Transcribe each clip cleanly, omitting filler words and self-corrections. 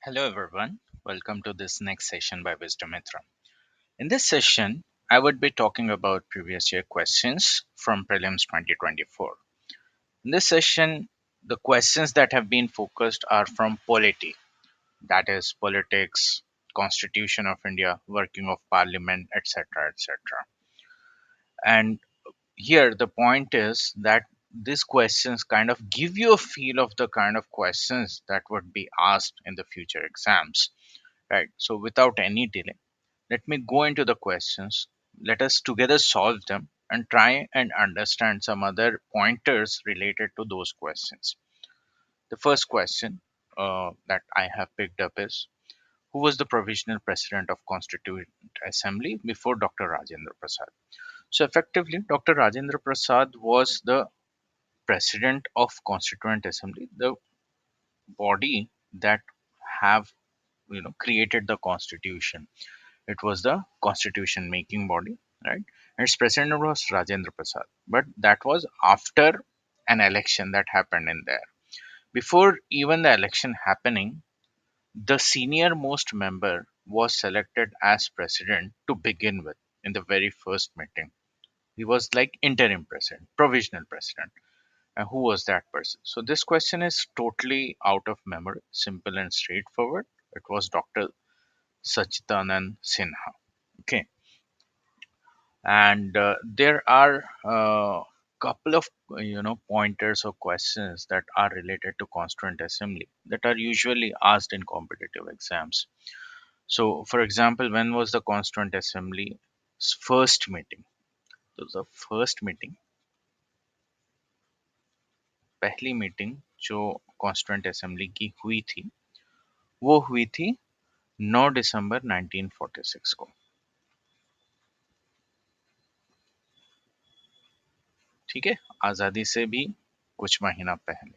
Hello, everyone. Welcome to this next session by Wisdom Mitra. In this session, I would be talking about previous year questions from Prelims 2024. In this session, the questions that have been focused are from polity, that is, politics, Constitution of India, working of Parliament, etc., etc. And here, the point is that these questions kind of give you a feel of the kind of questions that would be asked in the future exams, right? So, without any delay, let me go into the questions. Let us together solve them and try and understand some other pointers related to those questions. The first question that I have picked up is, who was the provisional president of Constituent Assembly before Dr. Rajendra Prasad? So effectively, Dr. Rajendra Prasad was the president of Constituent Assembly, the body that have created the constitution. It was the constitution making body, right? And its president was Rajendra Prasad. But that was after an election that happened in there. Before even the election happening, the senior most member was selected as president to begin with in the very first meeting. He was like interim president, provisional president. And who was that person? So this question is totally out of memory, simple and straightforward. It was Dr. Sachidanand Sinha. Okay, and there are couple of pointers or questions that are related to constituent assembly that are usually asked in competitive exams. So for example, when was the constituent assembly's first meeting? So the first meeting, पहली meeting जो constituent assembly की हुई थी वो हुई थी 9 दिसंबर 1946 को. ठीक है, आज़ादी से भी कुछ महीना पहले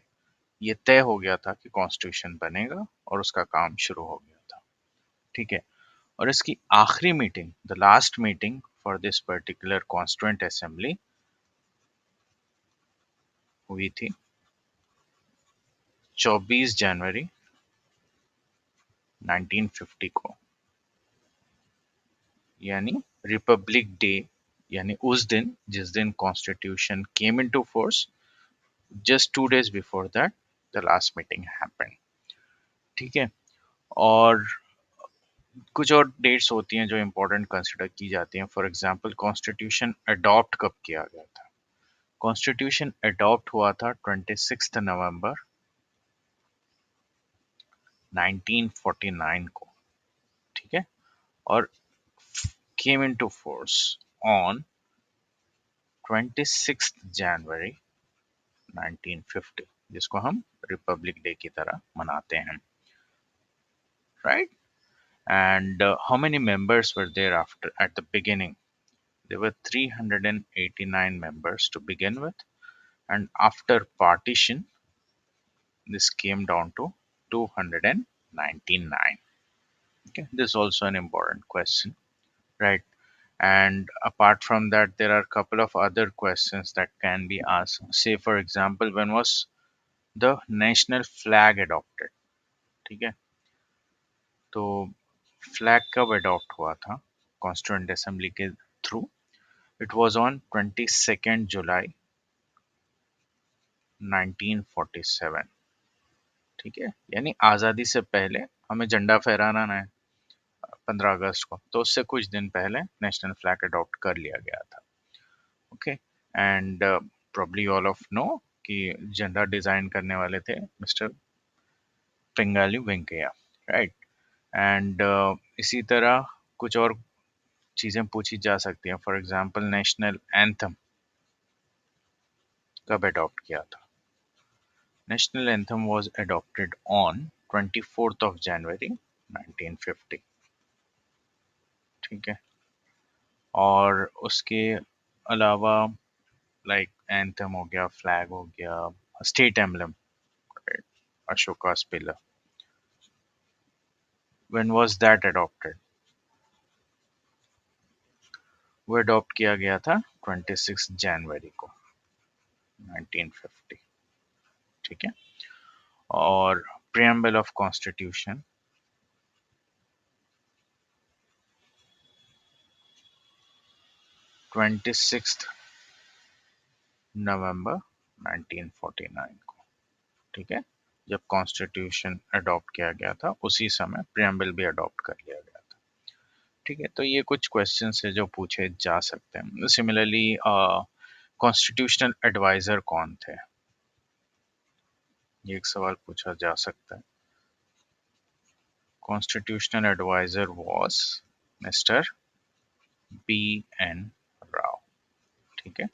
ये तय हो गया था कि कॉन्स्टिट्यूशन बनेगा और उसका काम शुरू हो गया था. ठीक है, और इसकी आखिरी meeting, the last meeting for this particular constituent assembly हुई थी 24 जनवरी 1950 को, यानी रिपब्लिक डे, यानी उस दिन जिस दिन constitution came into force. Just 2 days before that the last meeting happened. ठीक है, और कुछ और डेट्स होती हैं जो इम्पोर्टेंट कंसिडर की जाती हैं. फॉर एग्जांपल, कॉन्स्टिट्यूशन अडॉप्ट कब किया गया था? कॉन्स्टिट्यूशन अडॉप्ट हुआ था 26 नवंबर 1949 को. ठीक है, और केम इनटू फोर्स ऑन 26 जनवरी 1950, जिसको हम रिपब्लिक डे की तरह मनाते हैं, right? And how many members were there after at the beginning? There were 389 members to begin with, and after partition, this came down to 299. Okay, this is also an important question, right? And apart from that, there are a couple of other questions that can be asked. Say, for example, when was the national flag adopted? ठीक है, तो flag कब adopt हुआ था constituent assembly के through? It was on 22nd July 1947. ठीक है, यानी आज़ादी से पहले हमें झंडा फहराना है 15 अगस्त को, तो उससे कुछ दिन पहले नेशनल फ्लैग अडॉप्ट कर लिया गया था. Okay, and probably all of know कि झंडा डिजाइन करने वाले थे mister Pingali Venkaiah, right? And इसी तरह कुछ और चीज़ें पूछी जा सकती हैं. फॉर एग्जांपल, नेशनल एंथम कब अडॉप्ट किया था? National anthem was adopted on 24th of January 1950. ठीक है, और उसके अलावा लाइक एंथम हो गया, फ्लैग हो गया, स्टेट एम्बलम, अशोका's pillar. When was that adopted? वो अडॉप्ट किया गया था 26 जनवरी को 1950. ठीक है, और प्रियम्बल ऑफ कॉन्स्टिट्यूशन 26 नवंबर 1949 को, ठीक है, जब कॉन्स्टिट्यूशन अडॉप्ट किया गया था उसी समय प्रियम्बल भी अडॉप्ट कर लिया गया था। ठीक है, तो ये कुछ क्वेश्चंस है जो पूछे जा सकते हैं। सिमिलरली कॉन्स्टिट्यूशनल एडवाइजर कौन थे, ये एक सवाल पूछा जा सकता है। Constitutional adviser was mister B.N. Rao, ठीक है।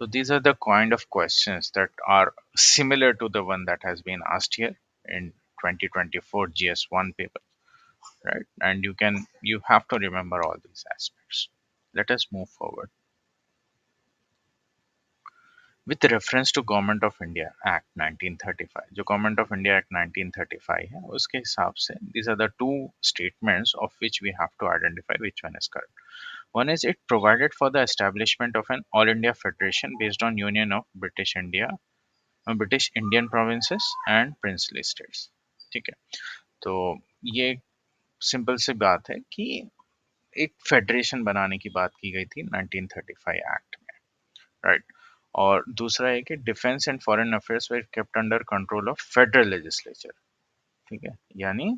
So these are the kind of questions that are similar to the one that has been asked here in 2024 GS1 paper, right? And you have to remember all these aspects. Let us move forward. With reference to Government of India Act 1935, जो Government of India Act 1935 है, उसके हिसाब से these are the two statements of which we have to identify which one is correct. One is it provided for the establishment of an All India Federation based on Union of British India, British Indian provinces and princely states. ठीक है, तो ये simple सी बात है कि एक federation बनाने की बात की गई थी 1935 एक्ट में, राइट। और दूसरा है कि defence and foreign affairs were kept under control of federal legislature, ठीक है, यानी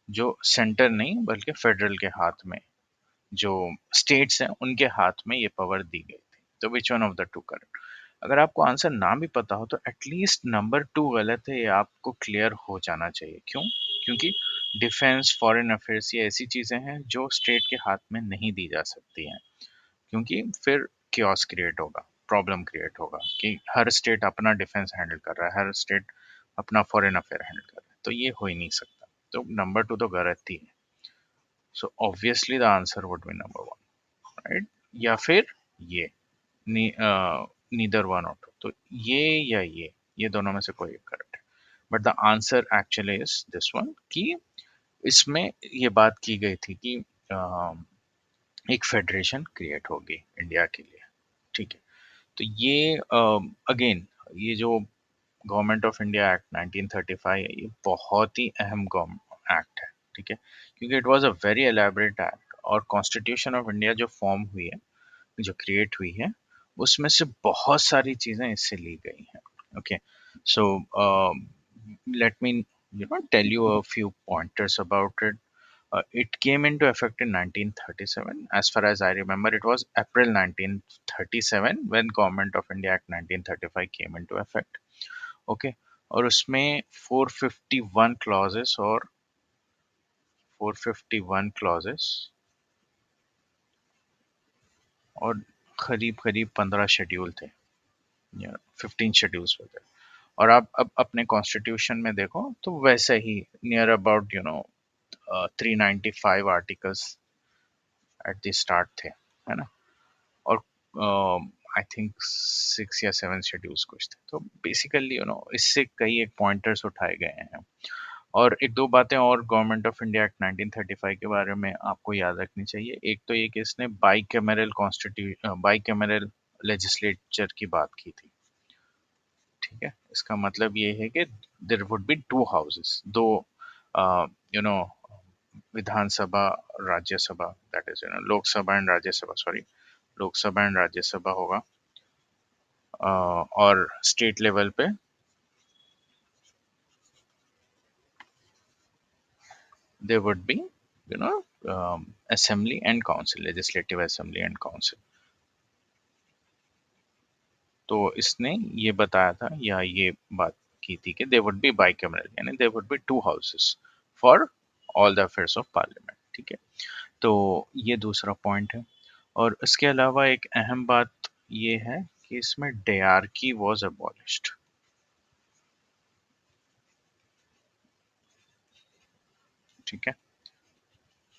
जो सेंटर नहीं बल्कि फेडरल के हाथ में, जो स्टेट्स हैं उनके हाथ में ये पावर दी गई थी। तो which one of the two correct? अगर आपको आंसर ना भी पता हो तो एटलीस्ट नंबर 2 गलत है, ये आपको क्लियर हो जाना चाहिए। क्यों? क्योंकि डिफेंस, फॉरेन अफेयर्स ये ऐसी चीजें हैं जो स्टेट के हाथ में नहीं दी जा सकती हैं, क्योंकि फिर क्योस क्रिएट होगा, प्रॉब्लम क्रिएट होगा कि हर स्टेट अपना डिफेंस हैंडल कर रहा है, हर स्टेट अपना फॉरेन अफेयर हैंडल कर रहा है, तो ये हो ही नहीं सकता। तो नंबर 2 तो गलत ही है। So obviously the answer would be number 1, right? या फिर ये नीदर वन ऑफ, तो ये या ये दोनों में से कोई एक करेक्ट है। But the answer actually is this one, कि इसमें ये बात की गई थी कि एक फेडरेशन क्रिएट होगी इंडिया के लिए, ठीक है। तो ये अगेन ये जो गवर्नमेंट ऑफ इंडिया एक्ट 1935 है, ये बहुत ही अहम एक्ट है, ठीक है, क्योंकि it was a very elaborate act, और कॉन्स्टिट्यूशन ऑफ इंडिया जो फॉर्म हुई है, जो क्रिएट हुई है, उसमें से बहुत सारी चीजें इससे ली गई हैं। Okay, so let me tell you a few pointers about it. It came into effect in 1937. As far as I remember, it was April 1937 when Government of India Act 1935 came into effect. Okay, और उसमें 451 clauses और 451 clauses और करीब करीब 15 schedule थे, 15 schedules थे। और आप अब अपने कॉन्स्टिट्यूशन में देखो तो वैसे ही near about 395 articles at the start थे, है ना। और आई थिंक 6 या 7 शेड्यूल्स कुछ थे। तो बेसिकली इससे कई एक पॉइंटर्स उठाए गए हैं। और एक दो बातें और गवर्नमेंट ऑफ इंडिया एक्ट 1935 के बारे में आपको याद रखनी चाहिए। एक तो ये कि इसने बाई कैमरल लेजिस्लेचर की बात की थी, ठीक है। इसका मतलब ये है कि there would be two houses, दो you know Vidhan Sabha, Rajya Sabha, that is Lok Sabha and Rajya Sabha, sorry, Lok Sabha and Rajya Sabha होगा। और स्टेट लेवल पे there would be assembly and council, legislative assembly and council. तो इसने ये बताया था या ये बात की थी कि there would be bicameral, यानी there would be two houses for all the affairs of parliament, ठीक है। तो ये दूसरा पॉइंट है। और इसके अलावा एक अहम बात ये है कि इसमें डायरकी वाज अबॉलिश्ड, ठीक है,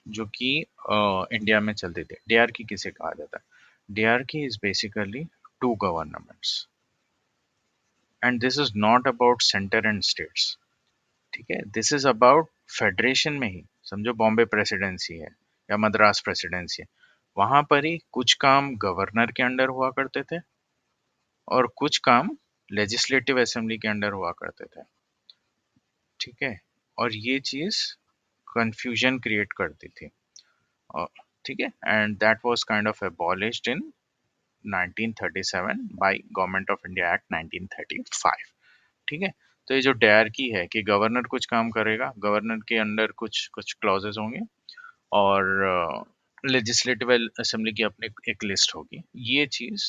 जो कि इंडिया में चलते थे। डायरकी किसे कहा जाता है? Dyarchy is basically two governments, and this is not about centre and states, ठीक है। दिस इज अबाउट फेडरेशन में ही, समझो बॉम्बे प्रेसिडेंसी है या मद्रास प्रेसिडेंसी है, वहां पर ही कुछ काम गवर्नर के अंडर हुआ करते थे और कुछ काम लेजिस्लेटिव असेंबली के अंडर हुआ करते थे, ठीक है। और ये चीज कंफ्यूजन क्रिएट करती थी। और ठीक है, and that was kind of abolished in 1937 by government of India act 1935। ठीक है, तो ये जो डायरकी है कि गवर्नर कुछ काम करेगा, गवर्नर के अंडर कुछ कुछ क्लॉजेस होंगे और लेजिस्लेटिव असेंबली की अपनी एक लिस्ट होगी, ये चीज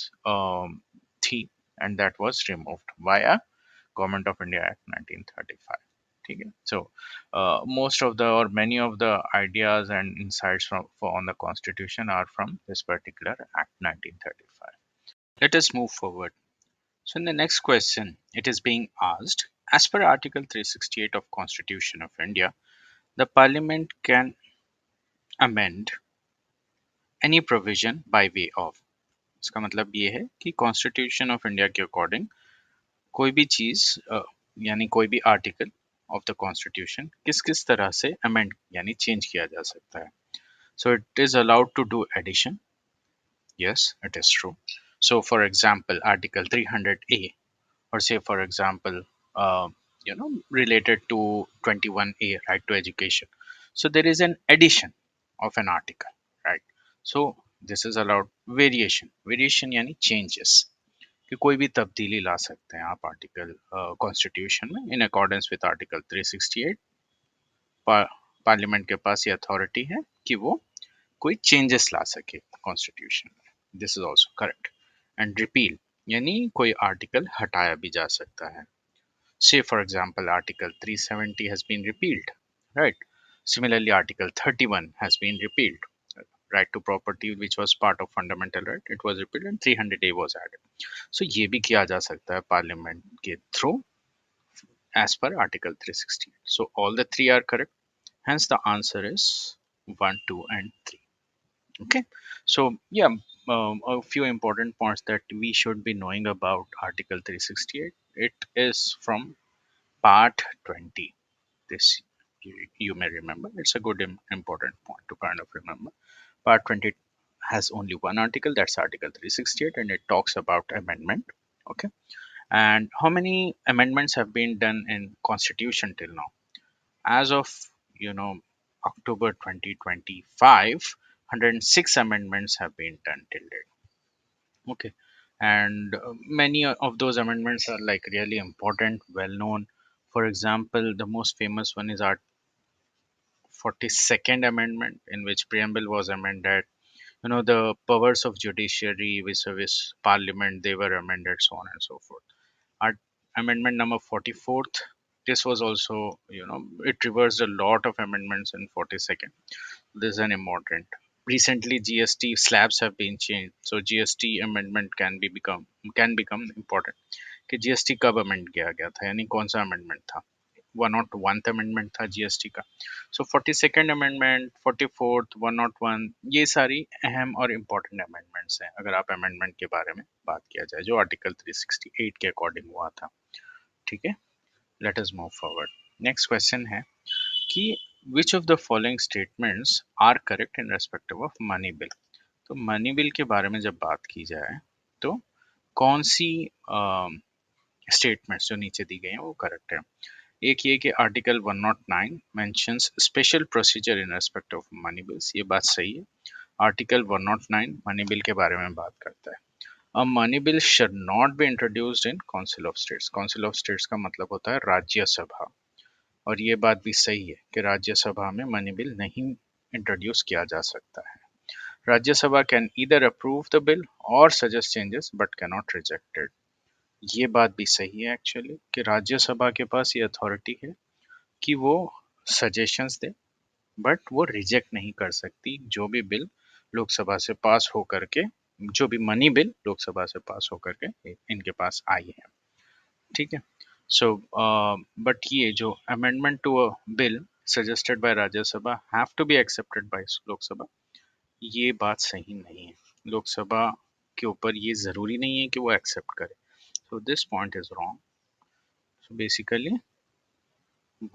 थी, and that was removed via government of India act 1935। ठीक है, सो most of the or many of the ideas and insights on the constitution are from this particular act 1935. Let us move forward. So in the next question, it is being asked, as per Article 368 of Constitution of India, the Parliament can amend any provision by way of. इसका मतलब ये है कि constitution of India के according कोई भी चीज यानी कोई भी आर्टिकल ऑफ द कॉन्स्टिट्यूशन किस किस तरह से अमेंड यानी चेंज किया जा सकता है. So it is allowed to do addition. Yes, it is true. So for example, Article 300A, or say for example, uh, related to 21A, right to education. So there is an addition of an article, right? So this is allowed. Variation यानी changes, कि कोई भी तब्दीली ला सकते हैं आप article constitution में in accordance with article 368. Parliament के पास ये अथॉरिटी है कि वो कोई चेंजेस ला सके कॉन्स्टिट्यूशन में. This is also correct. And repeal यानी कोई आर्टिकल हटाया भी जा सकता है. Say, for example, Article 370 has been repealed, right? Similarly, Article 31 has been repealed. Right to property, which was part of fundamental right, it was repealed and 300A was added. So, ये भी किया जा सकता है पार्लियामेंट के through as per Article 360. So, all the three are correct. Hence, the answer is 1, 2, and 3. Okay. So, yeah, a few important points that we should be knowing about Article 368. It is from Part 20. This you may remember. It's a good important point to kind of remember. Part 20 has only one article, that's Article 368, and it talks about amendment. Okay. And how many amendments have been done in Constitution till now? As of you know October 2025, 106 amendments have been done till date. Okay. And many of those amendments are like really important, well known. For example, the most famous one is our 42nd amendment, in which preamble was amended. The powers of judiciary vis-a-vis parliament, they were amended, so on and so forth. Our amendment number 44th, this was also, it reversed a lot of amendments in 42nd. This is an important. Recently, GST slabs have been changed, so GST amendment can become important. कि GST कब amend किया गया था, यानी कौन सा amendment था. 101th amendment था जीएसटी का. सो 42nd अमेंडमेंट, 44th, 101, ये सारी अहम और इम्पोर्टेंट अमेंडमेंट्स हैं अगर आप अमेंडमेंट के बारे में बात किया जाए, जो आर्टिकल 368 के अकॉर्डिंग हुआ था. ठीक है, let us move forward. Next question है कि which of the following statements are correct in respective of money bill. तो मनी बिल के बारे में जब बात की जाए तो कौन सी स्टेटमेंट्स जो नीचे दी गई हैं वो करेक्ट है. एक ये कि article 109 mentions special procedure in respect of money bills, ये बात सही है. आर्टिकल 109 मनी बिल के बारे में बात करता है. A money bill should not be introduced in council of states. Council of states का मतलब होता है राज्यसभा, और ये बात भी सही है कि राज्यसभा में मनी बिल नहीं इंट्रोड्यूस किया जा सकता है. Rajya Sabha can either approve the bill और suggest changes but can not reject it. ये बात भी सही है एक्चुअली कि राज्यसभा के पास ये अथॉरिटी है कि वो सजेशंस दे, बट वो रिजेक्ट नहीं कर सकती जो भी बिल लोकसभा से पास हो करके, जो भी मनी बिल लोकसभा से पास हो करके इनके पास आई है. ठीक है. सो बट ये जो amendment to a bill suggested by Rajya Sabha have to be accepted by Lok Sabha, ये बात सही नहीं है. लोकसभा के ऊपर ये जरूरी नहीं है कि वो एक्सेप्ट करे. So this point is wrong. So basically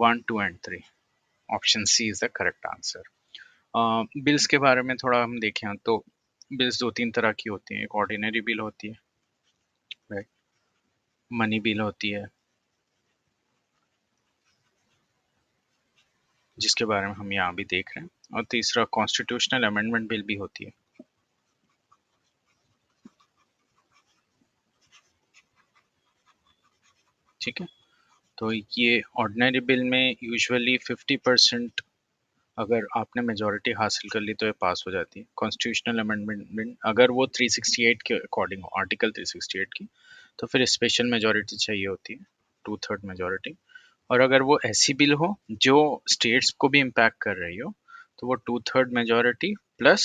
1, 2 and 3. Option C is the correct answer. Bills के बारे में थोड़ा हम देखें तो बिल्स दो तीन तरह की होती हैं. एक ऑर्डिनरी बिल होती है, राइट, मनी बिल होती है, जिसके बारे में हम यहाँ भी देख रहे हैं। और तीसरा कॉन्स्टिट्यूशनल अमेंडमेंट बिल भी होती है। ठीक है, तो ये ऑर्डिनरी बिल में यूजुअली 50% अगर आपने मेजोरिटी हासिल कर ली तो ये पास हो जाती है। कॉन्स्टिट्यूशनल अमेंडमेंट बिल अगर वो 368 के अकॉर्डिंग हो, आर्टिकल 368 की, तो फिर स्पेशल मेजोरिटी चाहिए होती है, 2/3 मेजोरिटी। और अगर वो ऐसी बिल हो जो स्टेट्स को भी इम्पैक्ट कर रही हो, तो वो 2/3 मेजोरिटी प्लस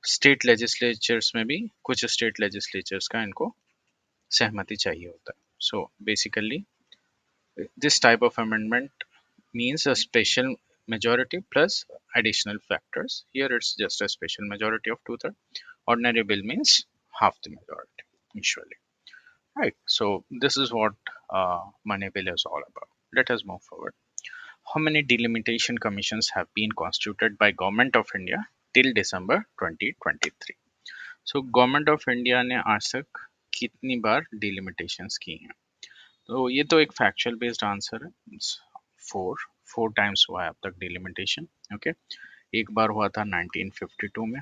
स्टेट लेजिस्लेचर्स में भी कुछ स्टेट लेजिस्लेचर्स का इनको सहमति चाहिए होता है। So basically this type of amendment means a special majority plus additional factors. Here it's just a special majority of 2/3. Ordinary bill means half the majority usually. Right. So this is what money bill is all about. Let us move forward. How many delimitation commissions have been constituted by Government of India till December 2023? So Government of India ने आज तक कितनी बार delimitations की हैं? तो ये तो एक फैक्चुअल बेस्ड आंसर है। फोर फोर टाइम्स हुआ है अब तक डिलिमिटेशन। ओके, एक बार हुआ था 1952 में,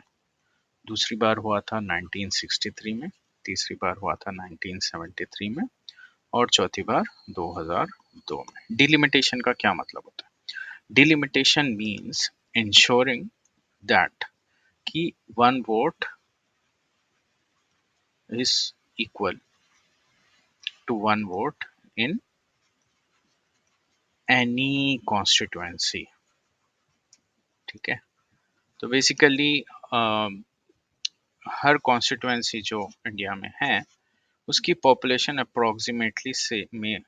दूसरी बार हुआ था 1963 में, तीसरी बार हुआ था 1973 में, और चौथी बार 2002 में। डिलिमिटेशन का क्या मतलब होता है? डिलिमिटेशन मीन्स इंश्योरिंग दैट कि one vote is equal to one vote in any constituency. ठीक है, तो बेसिकली हर कॉन्स्टिट्यूएंसी जो इंडिया में है उसकी पॉपुलेशन अप्रोक्सीमेटली से में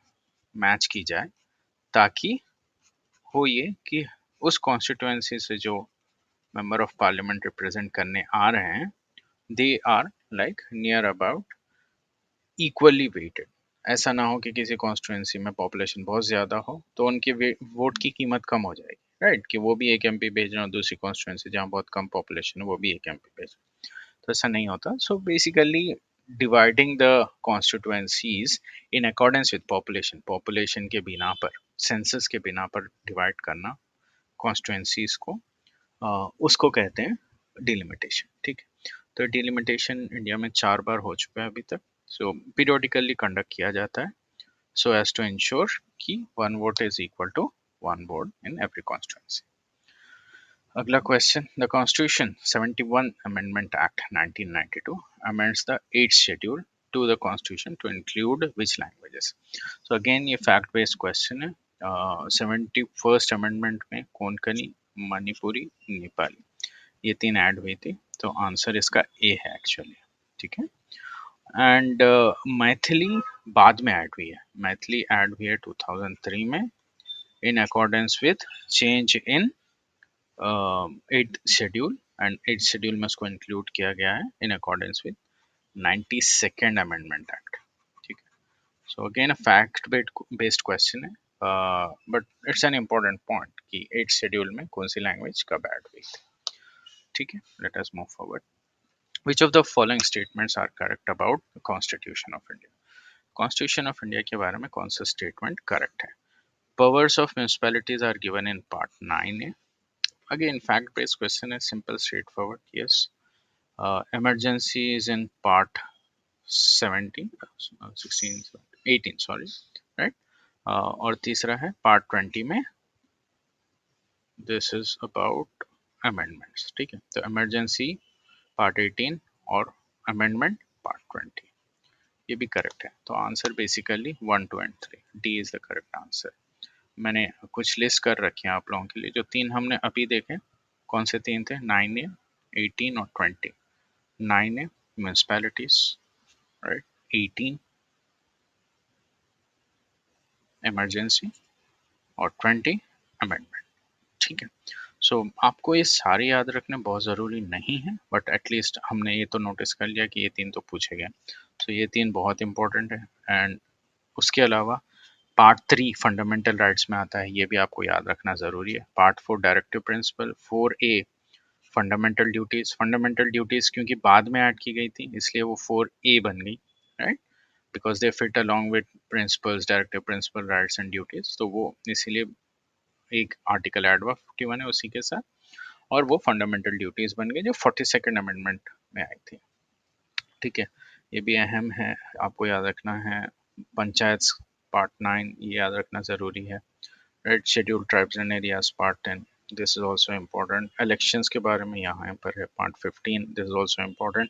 मैच की जाए, ताकि हो ये कि उस कॉन्स्टिट्यूएंसी से जो मेंबर ऑफ पार्लियामेंट रिप्रेजेंट करने आ रहे हैं, they are like near about equally weighted. ऐसा ना हो कि किसी कॉन्स्टिट्यूएंसी में पॉपुलेशन बहुत ज़्यादा हो तो उनके वोट की कीमत कम हो जाएगी, राइट, कि वो भी एक एमपी भेज रहे हैं और दूसरी कॉन्स्टिट्यूएंसी जहाँ बहुत कम पॉपुलेशन है वो भी एक एमपी भेज रहे हैं, तो ऐसा नहीं होता। So basically dividing the constituencies in accordance with population, population के बिना पर, सेंसस के बिना पर डिवाइड करना कॉन्स्टिट्यूएंसीज को, उसको कहते हैं डिलिमिटेशन। ठीक है, तो डिलिमिटेशन इंडिया में 4 बार हो चुका है अभी तक। सो पीरियोडिकली कंडक्ट किया जाता है so as to ensure कि one vote is equal to one vote in every constituency. अगला question, the constitution 71 amendment act 1992 amends the 8th schedule to the constitution to include which languages? So again ये fact based question है। 71st amendment में कोंकणी, मणिपुरी, नेपाली ये 3 add हुई थी, तो answer इसका ए है एक्चुअली। ठीक है, एंड मैथिली बाद में ऐड हुई है, मैथिली ऐड हुई है 2003 में in accordance with change in 8th schedule, and 8th schedule में उसको इंक्लूड किया गया है in accordance with 92nd amendment act. ठीक है, so again a fact based question है, but it's an important point कि 8th शेड्यूल में कौन सी लैंग्वेज कब ऐड हुई थी। ठीक है, let us move forward. Which of the following statements are correct about the Constitution of India? Constitution of India के बारे में कौन सा स्टेटमेंट करेक्ट है? Powers of municipalities are given in part 9 A. Again fact based question है, simple straightforward, yes. Emergency is in part 17 16 18 sorry, right. और तीसरा है पार्ट 20 में, दिस इज अबाउट अमेंडमेंट्स। ठीक है, तो इमरजेंसी पार्ट 18 और अमेंडमेंट पार्ट 20, ये भी करेक्ट है। तो answer basically 1, 2 and 3, D is the correct answer. मैंने कुछ लिस्ट कर रखी है आप लोगों के लिए, जो 3 हमने अभी देखे कौन से 3 थे, 9A, 18 और 20। 9A म्यूनिसिपैलिटीज, राइट, 18 इमरजेंसी और 20 अमेंडमेंट। ठीक है, सो आपको ये सारे याद रखने बहुत ज़रूरी नहीं है, बट एटलीस्ट हमने ये तो नोटिस कर लिया कि ये 3 तो पूछे गए, तो ये 3 बहुत इंपॉर्टेंट है। एंड उसके अलावा पार्ट 3 फंडामेंटल राइट्स में आता है, ये भी आपको याद रखना ज़रूरी है। Part 4 directive principle, 4A fundamental duties, fundamental duties क्योंकि बाद में ऐड की गई थी इसलिए वो 4A बन गई, right, because they fit along with principles, directive principle, rights and duties, तो वो इसीलिए एक आर्टिकल ऐड हुआ 51 है उसी के साथ, और वो फंडामेंटल ड्यूटीज बन गई जो 42nd अमेंडमेंट में आई थी। ठीक है, ये भी अहम है, आपको याद रखना है। पंचायत पार्ट 9 ये याद रखना ज़रूरी है। Right, scheduled tribes and areas part 10, this is also important. Elections के बारे में यहाँ पर है part 15, this is also important.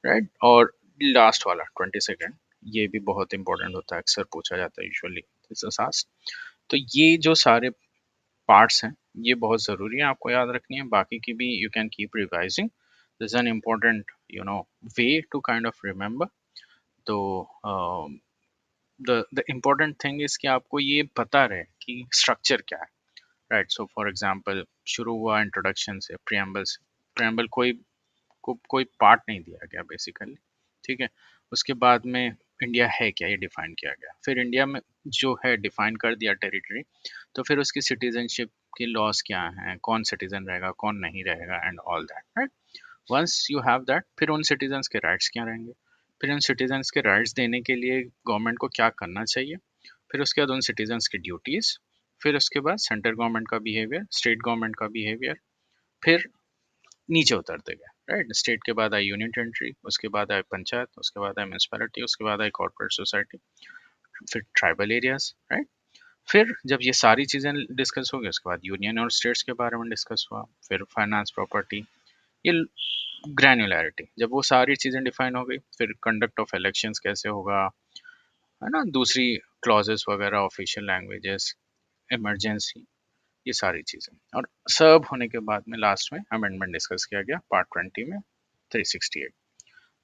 Right, और लास्ट वाला 22nd, ये भी बहुत इंपॉर्टेंट होता है, अक्सर पूछा जाता है यूजुअली दिस इज आस्क्ड। तो ये जो सारे पार्ट्स हैं ये बहुत ज़रूरी है, आपको याद रखनी है। बाकी की भी you can keep revising, this an important way to kind of remember. तो द इम्पोर्टेंट थिंग इज कि आपको ये पता रहे कि स्ट्रक्चर क्या है। राइट, सो फॉर एग्जांपल शुरू हुआ इंट्रोडक्शन से, प्रियम्बल से। प्रियम्बल कोई पार्ट नहीं दिया गया बेसिकली। ठीक है, उसके बाद में इंडिया है क्या ये डिफाइन किया गया, फिर इंडिया में जो है डिफाइन कर दिया टेरिटरी, तो फिर उसकी सिटीजनशिप के लॉस क्या हैं, कौन सिटीजन रहेगा कौन नहीं रहेगा and all that. Right, once you have that, फिर उन सिटीजन्स के राइट्स क्या रहेंगे, फिर उन सिटीजन्स के राइट्स देने के लिए गवर्नमेंट को क्या करना चाहिए, फिर उसके बाद उन सिटीजन्स की ड्यूटीज़, फिर उसके बाद सेंट्रल गवर्नमेंट का बिहेवियर, स्टेट गवर्नमेंट का बिहेवियर, फिर नीचे उतरते गए। राइट, स्टेट के बाद आई यूनियन टेरिटरी, उसके बाद आई पंचायत, उसके बाद आई म्यूनसिपैलिटी, उसके बाद आई कॉर्पोरेट सोसाइटी, फिर ट्राइबल एरियाज। राइट, फिर जब ये सारी चीज़ें डिस्कस हो गई उसके बाद यूनियन और स्टेट्स के बारे में डिस्कस हुआ, फिर फाइनेंस, प्रॉपर्टी, ये ग्रैन्युलैरिटी। जब वो सारी चीज़ें डिफाइन हो गई, फिर कंडक्ट ऑफ इलेक्शंस कैसे होगा, है ना, दूसरी क्लॉजेस वगैरह, ऑफिशियल लैंग्वेजेस, इमरजेंसी, ये सारी चीज़ें, और सब होने के बाद में लास्ट में अमेंडमेंट डिस्कस किया गया पार्ट 20 में 368।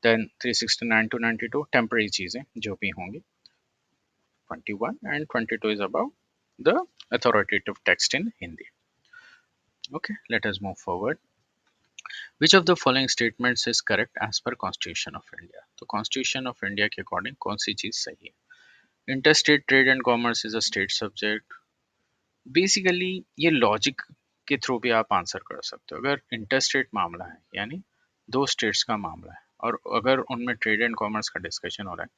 देन 369 टू 92 टेम्पररी चीज़ें जो भी होंगी, 21 and 22 is about the authoritative text in Hindi. Okay, let us move forward. Which of the following statements is correct as per Constitution of India? तो Constitution of India के according कौन सी चीज़ सही है? Interstate trade and commerce is a state subject. Basically ये logic के through भी आप answer कर सकते हो। अगर इंटरस्टेट मामला है यानी दो स्टेट्स का मामला है, और अगर उनमें ट्रेड एंड कॉमर्स का डिस्कशन हो रहा है,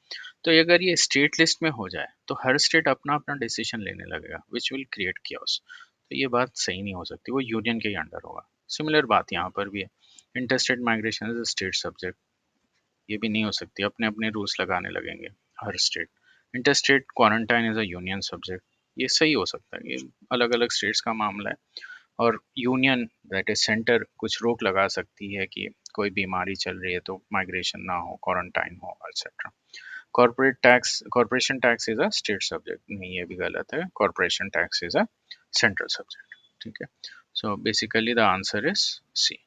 तो अगर ये स्टेट लिस्ट में हो जाए तो हर स्टेट अपना अपना डिसीजन लेने लगेगा, विच विल क्रिएट कियोस। तो ये बात सही नहीं हो सकती, वो यूनियन के ही अंडर होगा। सिमिलर बात यहाँ पर भी है, interstate migration is a state subject, ये भी नहीं हो सकती, अपने अपने रूल्स लगाने लगेंगे हर state. Interstate quarantine is a union subject, ये सही हो सकता है, ये अलग अलग स्टेट्स का मामला है। और यूनियन दैट इज सेंटर कुछ रोक लगा सकती है कि कोई बीमारी चल रही है तो माइग्रेशन ना हो, क्वारंटाइन हो, etcetera. Corporation tax is a state subject, नहीं ये भी गलत है, corporation tax is a central subject. ठीक है, so basically the answer is C.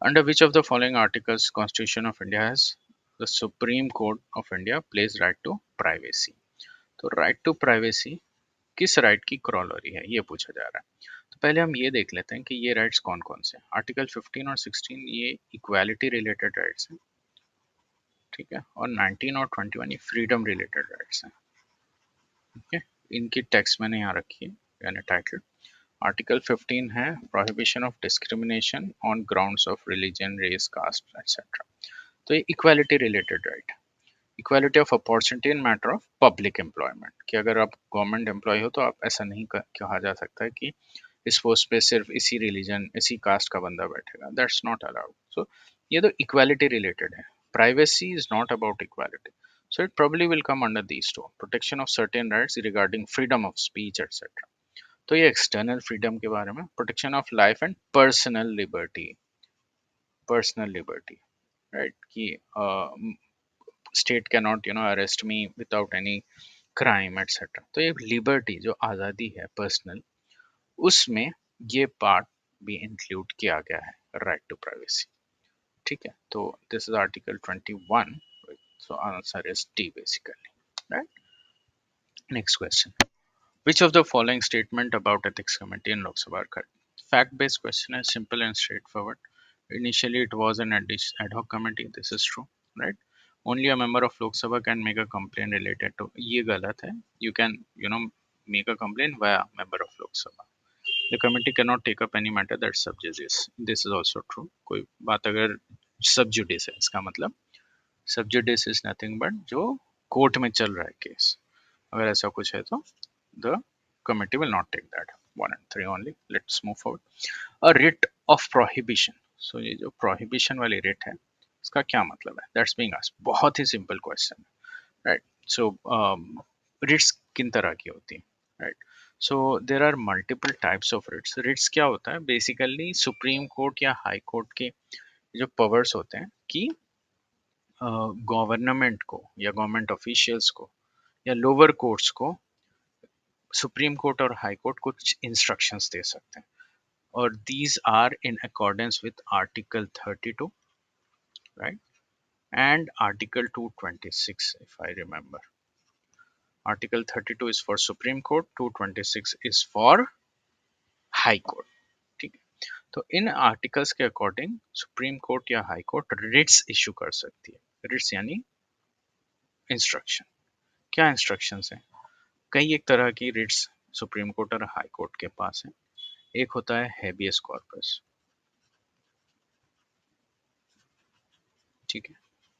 Under which of the following articles Constitution of India has the Supreme Court of India plays right to privacy? तो right to privacy किस right की क्रॉलरी है ये पूछा जा रहा है। तो पहले हम ये देख लेते हैं कि ये राइट्स कौन कौन से हैं। आर्टिकल 15 और 16 ये इक्वालिटी रिलेटेड राइट्स हैं। ठीक है, और 19 और 21 ये फ्रीडम रिलेटेड राइट्स हैं। ठीक है, इनकी टेक्स्ट मैंने यहाँ रखी है यानी टाइटल। आर्टिकल 15 है prohibition of discrimination on grounds of religion, race, caste etcetera. तो ये इक्वालिटी रिलेटेड राइट है। Equality of opportunity in matter of public employment, कि अगर आप गवर्नमेंट एम्प्लॉय हो तो आप ऐसा नहीं कहा जा सकता है कि इस पोस्ट पे सिर्फ इसी रिलीजन, इसी कास्ट का बंदा बैठेगा, दैट्स नॉट अलाउड। सो ये तो इक्वालिटी रिलेटेड है। Privacy is not about equality, so it probably will come under these two: protection of certain rights regarding freedom of speech etc. तो ये एक्सटर्नल फ्रीडम के बारे में, protection of life and personal liberty, personal liberty, right, कि state can not arrest me without any crime etcetera. तो ये liberty जो आज़ादी है पर्सनल, उसमें ये पार्ट भी इंक्लूड किया गया है, राइट टू प्राइवेसी। ठीक है, तो this is article 21, so answer is D basically. Right, next question, which of the following statement about ethics committee in Lok Sabha are correct? Fact based question is simple and straightforward. Initially it was an ad hoc committee, this is true, right? Only a member of Lok Sabha can make a complaint related to, ये गलत है, you can make a complaint via member of Lok Sabha. The committee cannot take up any matter that sub judice, this is also true. कोई बात अगर sub judice है, इसका मतलब sub judice is nothing but जो court में चल रहा है केस, अगर ऐसा कुछ है तो the committee will not take that. 1 and 3 only. Let's move forward. A writ of prohibition. So ये जो prohibition वाली writ है इसका क्या मतलब है? That's being asked. बहुत ही simple question, right? So writs किन तरह की होती हैं, right? So there are multiple types of writs. Writs क्या होता है? Basically सुप्रीम कोर्ट या हाई कोर्ट के जो powers होते हैं कि गवर्नमेंट को या गवर्नमेंट ऑफिशियल्स को या लोअर कोर्ट्स को सुप्रीम कोर्ट और हाई कोर्ट कुछ इंस्ट्रक्शंस दे सकते हैं और these are in accordance with article 32, right, and article 226 if I remember. Article 32 is for Supreme Court, 226 is for High Court. ठीक है, तो इन आर्टिकल्स के अकॉर्डिंग सुप्रीम कोर्ट या हाई कोर्ट रिट्स इशू कर सकती है. रिट्स यानी इंस्ट्रक्शन. क्या इंस्ट्रक्शंस हैं? कई एक तरह की रिट्स सुप्रीम कोर्ट और हाई कोर्ट के पास है. एक होता है हेबियस कॉर्पस, ठीक है,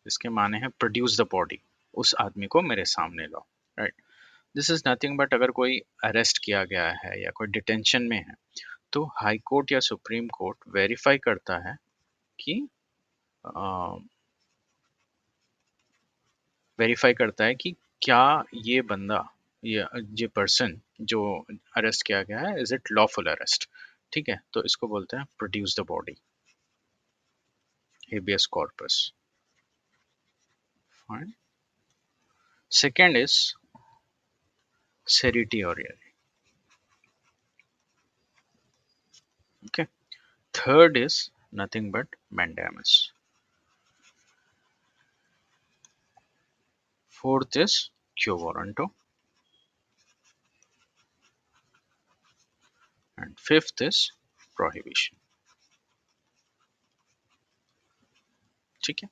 इसके माने हैं प्रोड्यूस द बॉडी, उस आदमी को मेरे सामने लाओ, right. This is nothing but अगर कोई अरेस्ट किया गया है या कोई डिटेंशन में है तो हाई कोर्ट या सुप्रीम कोर्ट वेरीफाई करता है कि क्या ये बंदा या ये पर्सन जो अरेस्ट किया गया है इज इट लॉफुल अरेस्ट. ठीक है, तो इसको बोलते हैं produce the body, habeas corpus. Fine. Second is certiorari. Okay. Third is nothing but mandamus. Fourth is quo warranto. And fifth is prohibition. Okay.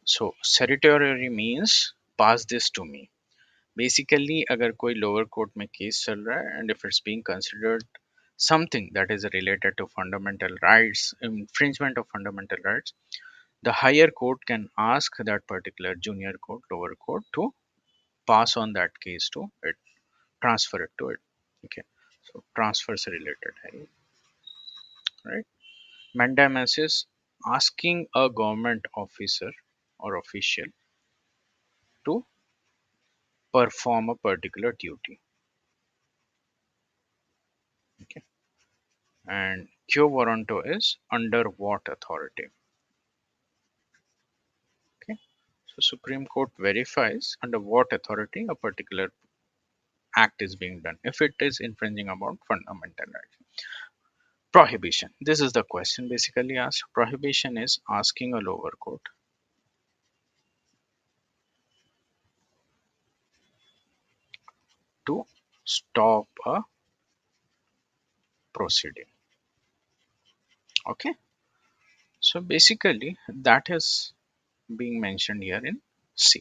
So certiorari means pass this to me. Basically, अगर कोई lower court में case चल रहा है and if it's being considered something that is related to fundamental rights, infringement of fundamental rights, the higher court can ask that particular junior court, lower court to pass on that case to it, transfer it to it. Okay, so transfer से related है ये, right? Mandamus is asking a government officer or official to perform a particular duty. Okay, and quo warranto is under what authority? Okay, so Supreme Court verifies under what authority a particular act is being done if it is infringing about fundamental rights. Prohibition. This is the question basically asked. Prohibition is asking a lower court to stop a proceeding. Okay, so basically that is being mentioned here in C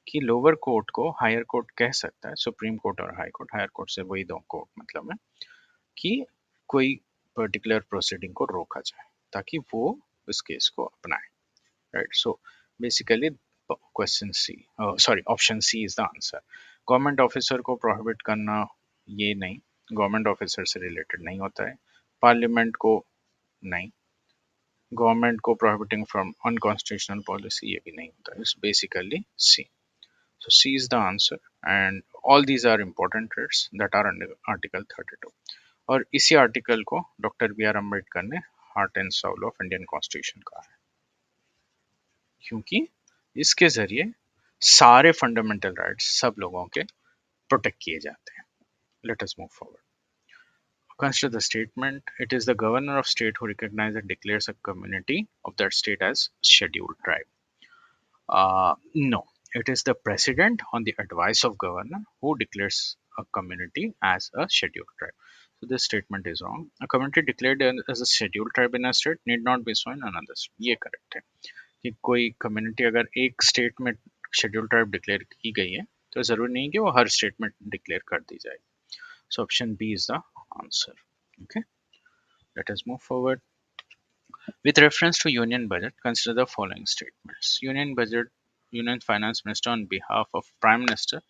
कि lower court को higher court कह सकता है, supreme court और high court, higher court से वही दो court मतलब है कि कोई पर्टिकुलर प्रोसीडिंग को रोका जाए ताकि वो इस केस को अपनाए, right. So basically question C, sorry option C is the answer. Government officer को प्रोहिबिट करना ये नहीं, गवर्नमेंट ऑफिसर से रिलेटेड नहीं होता है. पार्लियामेंट को नहीं, गवर्नमेंट को प्रोहिबिटिंग फ्रॉम अनकॉन्स्टिट्यूशनल पॉलिसी ये भी नहीं होता है. It's basically C. So C is the answer and all these are important rates that are under Article 32. और इसी आर्टिकल को डॉक्टर बी आर अम्बेडकर ने heart and soul of Indian constitution कहा है क्योंकि इसके जरिए सारे फंडामेंटल राइट्स सब लोगों के प्रोटेक्ट किए जाते हैं. Let us move forward. Consider the statement. It is the governor of state who recognizes and declares a community of that state as scheduled tribe. No, it is the president on the advice of governor who declares a community as a scheduled tribe. So this statement is wrong. A community declared as a scheduled tribe in a state need not be so in another state. ये correct है कि कोई community अगर एक state में scheduled tribe declare की गई है तो जरूरी नहीं कि वो हर state में declare कर दी जाए. So option B is the answer. Okay, let us move forward. With reference to union budget, consider the following statements. Union budget, Union Finance Minister on behalf of Prime Minister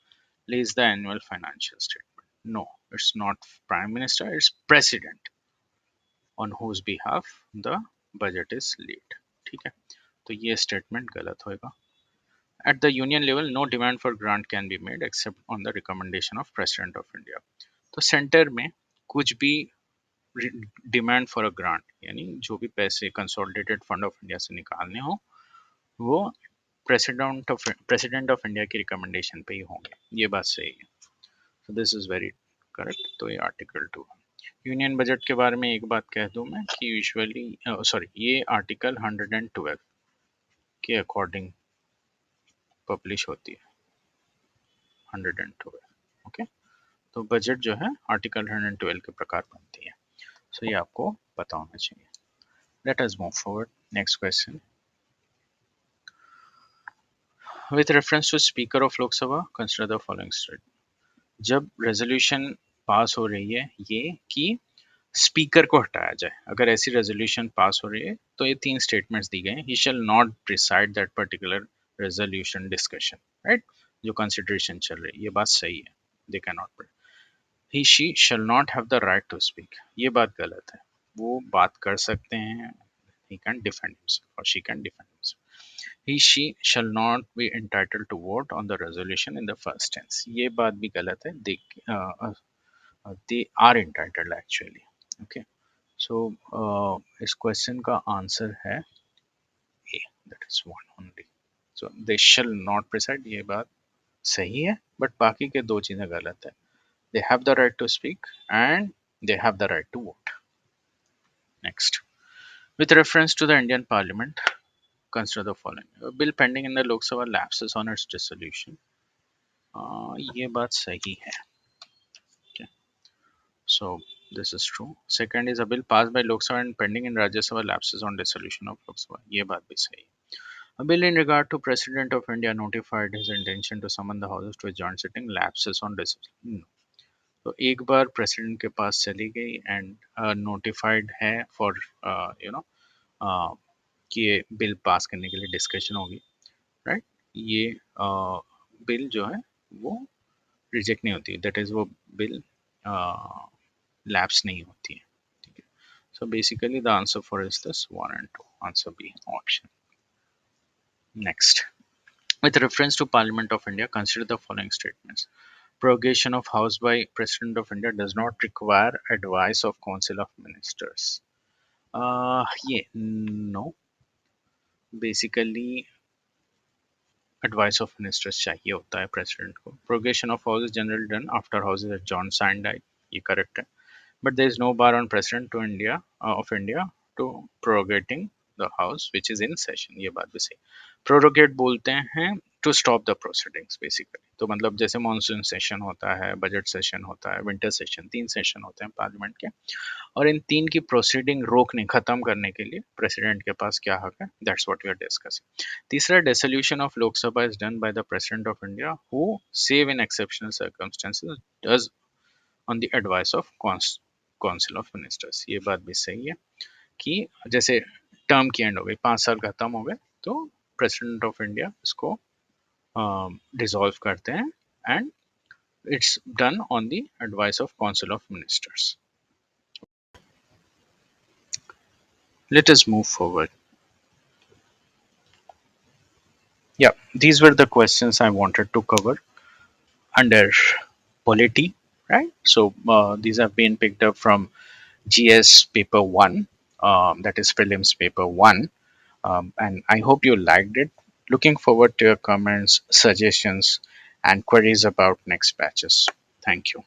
lays the annual financial statement. No, It's not prime minister, it's president on whose behalf the budget is laid. ठीक है, तो ये statement गलत होएगा. At the union level, no demand for grant can be made except on the recommendation of President of India. तो centre में कुछ भी डिमांड फॉर अ ग्रांट यानी जो भी पैसे कंसोलिडेटेड फंड ऑफ इंडिया से निकालने हो वो प्रेसिडेंट ऑफ इंडिया की रिकमेंडेशन पे ही होंगे. ये बात सही है. So this is very correct. तो ये आर्टिकल 2. यूनियन बजट के बारे में एक बात कह दूं मैं कि यूजुअली सॉरी ये आर्टिकल 112 के अकॉर्डिंग पब्लिश होती है. 112. ओके, तो बजट जो है आर्टिकल 112 के प्रकार बनती है. सो ये आपको पता होना चाहिए. Let us move forward. Next question. With reference to speaker of Lok Sabha consider the following statement. जब रेजोल्यूशन पास हो रही है ये कि स्पीकर को हटाया जाए, अगर ऐसी रेजोल्यूशन पास हो रही है तो ये 3 स्टेटमेंट्स दी गए हैं. He shall not preside that particular resolution discussion. Right, जो कंसिडरेशन चल रही है ये बात सही है. They can not. He she shall not have the right to speak. ये बात गलत है. वो बात कर सकते हैं. he can defend himself or she can defend himself. He she shall not be entitled to vote on the resolution in the first tense. ये बात भी गलत है. They are entitled actually. Okay, so इस क्वेश्चन का answer है A, that is one only. So they shall not preside, ये बात सही है, बट बाकी के दो चीजें गलत है. They have the right to speak and they have the right to vote. Next, with reference to the Indian Parliament, consider the following. A bill pending in the Lok Sabha lapses on its dissolution. ये बात सही है. Okay. So this is true. Second is a bill passed by Lok Sabha and pending in Rajya Sabha lapses on dissolution of Lok Sabha. ये बात भी सही है. A bill in regard to President of India notified his intention to summon the Houses to a joint sitting lapses on dissolution. No. तो एक बार president के पास चली गई एंड नोटिफाइड है फॉर यू नो कि ये बिल पास करने के लिए डिस्कशन होगी. राइट, ये बिल जो है वो रिजेक्ट नहीं होती. दैट इज वो बिल लैप्स नहीं होती है. ठीक है, so basically the answer for is this 1 and 2. Answer B option. Next, with reference to Parliament of India, consider the following statements. Prorogation of House by President of India does not require advice of Council of Ministers. ये no. Basically, advice of ministers चाहिए होता है president को. Prorogation of House is generally done after House is adjourned, signed. ये correct है. But there is no bar on President to India of India to prorogating the House which is in session. ये बात भी सही. Prorogate बोलते हैं to stop the proceedings basically. तो मतलब जैसे मानसून सेशन होता है, बजट सेशन होता है, विंटर सेशन, 3 सेशन होते हैं पार्लियामेंट के, और इन 3 की प्रोसीडिंग रोकने खत्म करने के लिए प्रेसिडेंट के पास क्या हक है. That's what we are discussing. तीसरा, dissolution of Lok Sabha is done by the president of India who save in exceptional circumstances does on the advice of council of ministers. ये बात भी सही है कि जैसे टर्म की एंड हो गई, 5 साल खत्म हो गए, तो प्रेसिडेंट ऑफ इंडिया इसको डिसॉल्व करते हैं and it's done on the advice of council of ministers. Let us move forward. Yeah, these were the questions I wanted to cover under polity, right? So these have been picked up from GS paper 1, that is prelims paper 1, and I hope you liked it. Looking forward to your comments, suggestions, and queries about next batches. Thank you.